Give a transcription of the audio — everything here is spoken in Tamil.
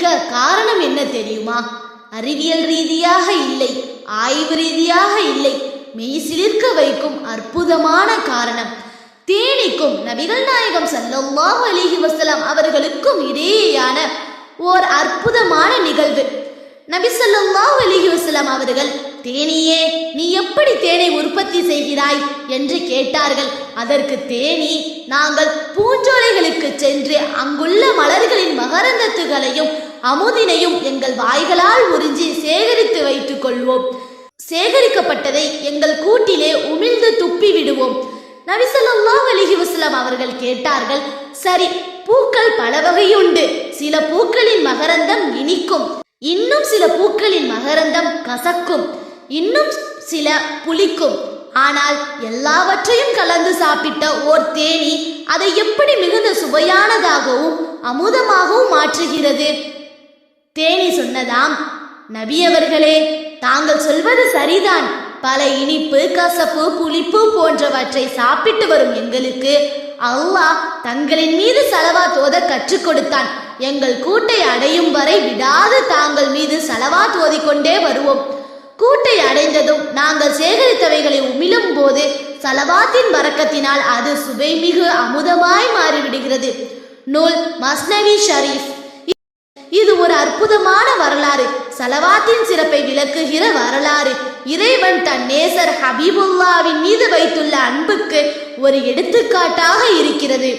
தேனிக்க காரணம் என்ன தெரியுமா? அறிவியல் ரீதியாக இல்லை, ஆய்வு ரீதியாக இல்லை, மெய்சிலிர்க்க வைக்கும் அற்புதமான காரணம். தேனிக்கும் நபிகள் நாயகம் ஸல்லல்லாஹு அலைஹி வஸல்லம் அவர்களுக்கும் இடையேயான ஓர் அற்புதமான நிகழ்வு. நபி ஸல்லல்லாஹு அலைஹி வஸல்லம் அவர்கள், தேனியே, நீ எப்படி தேனை உற்பத்தி செய்கிறாய் என்று கேட்டார்கள். அதற்கு தேனி, நாங்கள் பூஞ்சோலைகளுக்கு சென்று அங்குள்ள மலர்களின் மகரந்தத்துகளையும் அமுதினையும் எங்கள் வாய்களால் உறிஞ்சி சேகரித்து வைத்துக் கொள்வோம். சேகரிக்கப்பட்டதை எங்கள் கூட்டிலே உமிழ்ந்து துப்பி விடுவோம். நபி ஸல்லல்லாஹு அலைஹி வஸல்லம் அவர்கள் கேட்டார்கள், சரி, பூக்கள் பல வகையுண்டு. சில பூக்களின் மகரந்தம் இனிக்கும், இன்னும் சில பூக்களின் மகரந்தம் கசக்கும், இன்னும் சில புளிக்கும். ஆனால் எல்லாவற்றையும் கலந்து சாப்பிட்ட ஓர் தேனி அதை எப்படி மிகுந்த சுவையானதாகவும் அமுதமாகவும் மாற்றுகிறது? தேனி சொன்னதாம், நபியவர்களே, தாங்கள் சொல்வது சரிதான். பல இனிப்பு, கசப்பு, புளிப்பு போன்றவற்றை சாப்பிட்டு வரும் எங்களுக்கு அல்லாஹ் தங்களின் மீது ஸலவாத் ஓத கற்றுக் கொடுத்தான். எங்கள் கூட்டை அடையும் வரை விடாது தாங்கள் மீது ஸலவாத் ஓதிக்கொண்டே வருவோம். கூட்டை அடைந்ததும் நாங்கள் சேகரித்தவைகளை உமிழும் போது ஸலவாத்தின் பரக்கத்தினால் அது சுவைமிகு அமுதமாய் மாறிவிடுகிறது. நூல் மஸ்னவி ஷரீஃப். இது ஒரு அற்புதமான வரலாறு, ஸலவாத்தின் சிறப்பை விளக்குகிற வரலாறு. இறைவன் தன் நேசர் ஹபீபுல்லாவின் மீது வைத்துள்ள அன்புக்கு ஒரு எடுத்துக்காட்டாக இருக்கிறது.